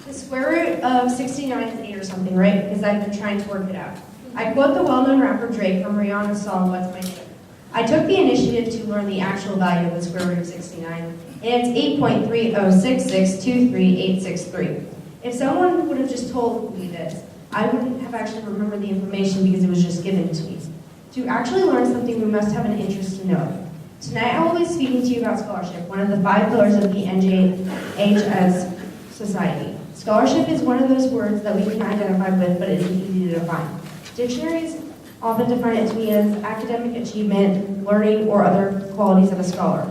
The square root of 69 is 8 or something, right? Because I've been trying to work it out. I quote the well-known rapper Drake from Rihanna's song, What's My Name? I took the initiative to learn the actual value of the square root of 69, and it's 8.306623863. If someone would have just told me this, I wouldn't have actually remembered the information because it was just given to me. To actually learn something, we must have an interest to know it. Tonight I will be speaking to you about scholarship, one of the 5 pillars of the NJHS Society. Scholarship is one of those words that we can identify with, but it isn't easy to define. Dictionaries often define it to me as academic achievement, learning, or other qualities of a scholar.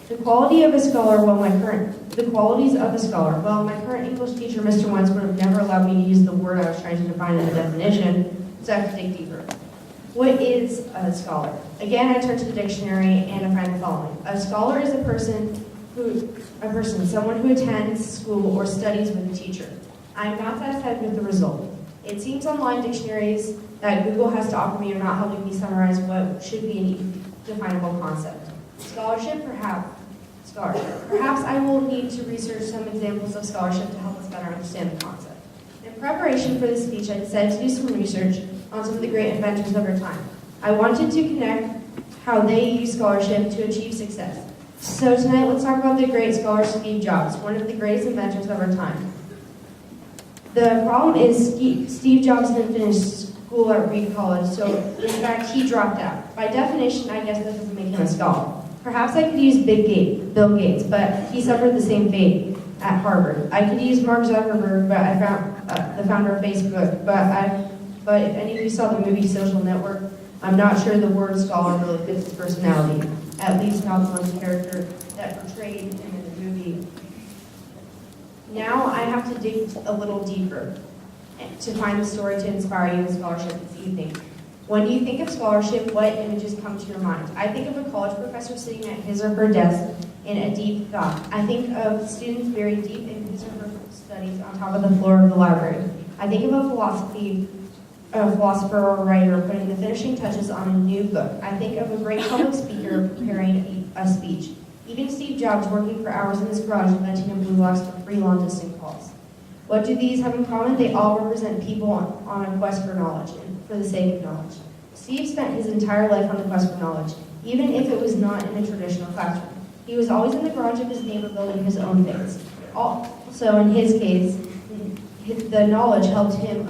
The qualities of a scholar, well, my current English teacher, Mr. Wentz, would have never allowed me to use the word I was trying to define in the definition, so I have to dig deeper. What is a scholar? Again, I turn to the dictionary and I find the following. A scholar is someone who attends school or studies with a teacher. I am not satisfied with the result. It seems online dictionaries that Google has to offer me are not helping me summarize what should be an definable concept. Scholarship, perhaps. Perhaps I will need to research some examples of scholarship to help us better understand the concept. In preparation for this speech, I decided to do some research on some of the great inventors of our time. I wanted to connect how they use scholarship to achieve success. So tonight, let's talk about the great scholar Steve Jobs, one of the greatest inventors of our time. The problem is Steve Jobs didn't finish school at Reed College, so in fact, he dropped out. By definition, I guess that doesn't make him a scholar. Perhaps I could use Bill Gates, but he suffered the same fate at Harvard. I could use Mark Zuckerberg, but I found the founder of Facebook. But if any of you saw the movie Social Network, I'm not sure the word scholar really fits his personality. At least not the one character that portrayed him in the movie. Now I have to dig a little deeper to find the story to inspire you in scholarship this evening. When you think of scholarship, what images come to your mind? I think of a college professor sitting at his or her desk in a deep thought. I think of students buried deep in his or her studies on top of the floor of the library. I think of a philosopher or writer putting the finishing touches on a new book. I think of a great public speaker preparing a speech. Even Steve Jobs working for hours in his garage inventing a blue box for free long-distance calls. What do these have in common? They all represent people on a quest for knowledge and for the sake of knowledge. Steve spent his entire life on the quest for knowledge, even if it was not in a traditional classroom. He was always in the garage of his neighbor building his own things. Also, in his case, the knowledge helped him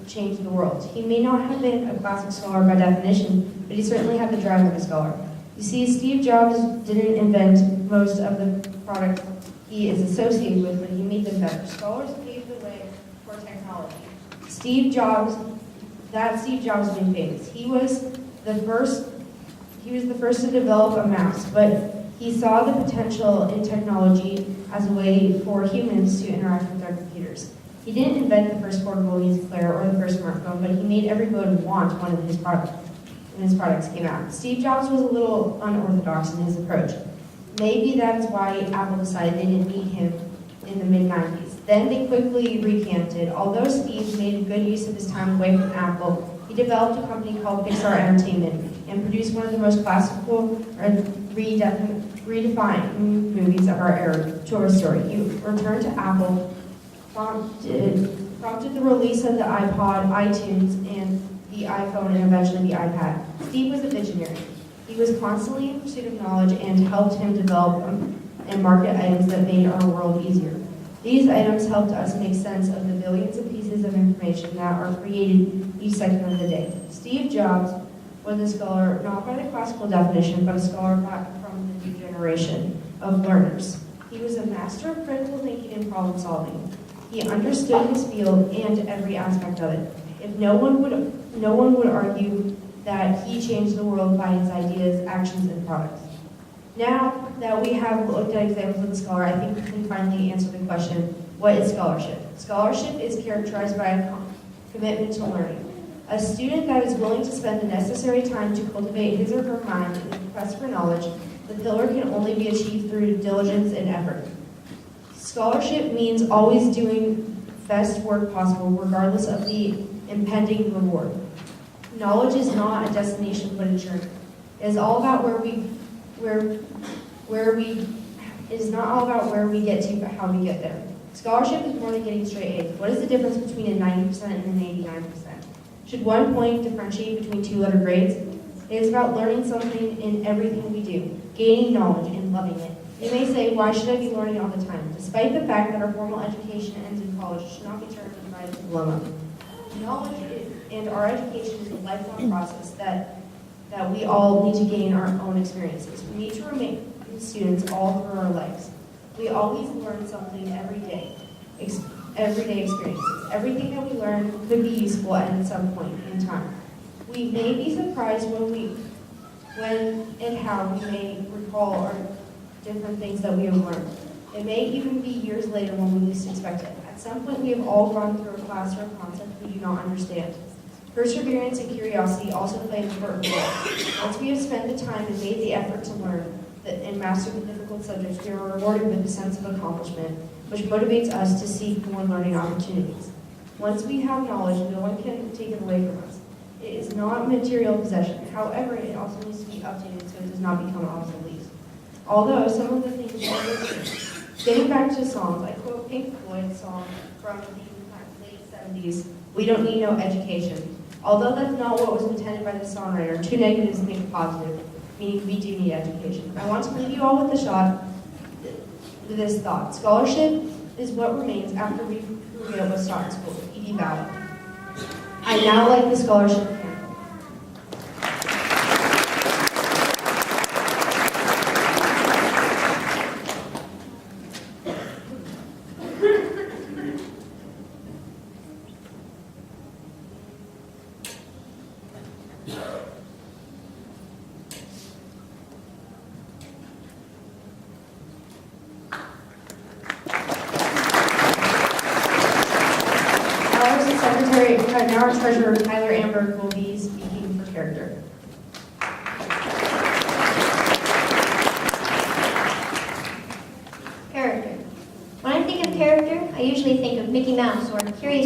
change the world. He may not have been a classic scholar by definition, but he certainly had the drive of a scholar. You see, Steve Jobs didn't invent most of the products he is associated with, but he made them better. Scholars paved the way for technology. Steve Jobs being famous. He was the first to develop a mouse, but he saw the potential in technology as a way for humans to interact with their computers. He didn't invent the first portable music player or the first smartphone, but he made everyone want one of his products when his products came out. Steve Jobs was a little unorthodox in his approach. Maybe that is why Apple decided they didn't need him in the mid-90s. Then they quickly recanted. Although Steve made a good use of his time away from Apple, he developed a company called Pixar Entertainment and produced one of the most classical and redefined movies of our era, Toy Story. He returned to Apple, prompted the release of the iPod, iTunes, and the iPhone, and eventually the iPad. Steve was a visionary. He was constantly in pursuit of knowledge and helped him develop and market items that made our world easier. These items helped us make sense of the billions of pieces of information that are created each second of the day. Steve Jobs was a scholar not by the classical definition, but a scholar from the new generation of learners. He was a master of critical thinking and problem solving. He understood his field and every aspect of it. No one would argue that he changed the world by his ideas, actions, and products. Now that we have looked at examples of the scholar, I think we can finally answer the question, what is scholarship? Scholarship is characterized by a commitment to learning. A student that is willing to spend the necessary time to cultivate his or her mind in the quest for knowledge, the pillar can only be achieved through diligence and effort. Scholarship means always doing best work possible, regardless of the impending reward. Knowledge is not a destination but a journey. It is all about it is not all about where we get to, but how we get there. Scholarship is more than getting straight A's. What is the difference between a 90% and an 89%? Should 1 point differentiate between 2-letter grades? It is about learning something in everything we do, gaining knowledge and loving it. You may say, why should I be learning all the time? Despite the fact that our formal education ends in college, it should not be determined by a diploma. Knowledge and our education is a lifelong process that we all need to gain our own experiences. We need to remain students all through our lives. We always learn something every day, everyday experiences. Everything that we learn could be useful at some point in time. We may be surprised when and how we may recall our different things that we have learned. It may even be years later when we least expect it. At some point, we have all gone through a class or a concept we do not understand. Perseverance and curiosity also play an important role. Once we have spent the time and made the effort to learn and master the difficult subjects, we are rewarded with a sense of accomplishment, which motivates us to seek more learning opportunities. Once we have knowledge, no one can take it away from us. It is not material possession. However, it also needs to be updated so it does not become obsolete. Although some of the things are listening. Getting back to songs, I quote Pink Floyd's song from the late 70s, "We don't need no education." Although that's not what was intended by the songwriter, two negatives make a positive, meaning we do need education. I want to leave you all with this thought. Scholarship is what remains after we forget what taught in school. E.D. Ballard. I now like the scholarship handbook. Now our treasurer, Tyler Amberg, will be speaking for character. Character. When I think of character, I usually think of Mickey Mouse or Curious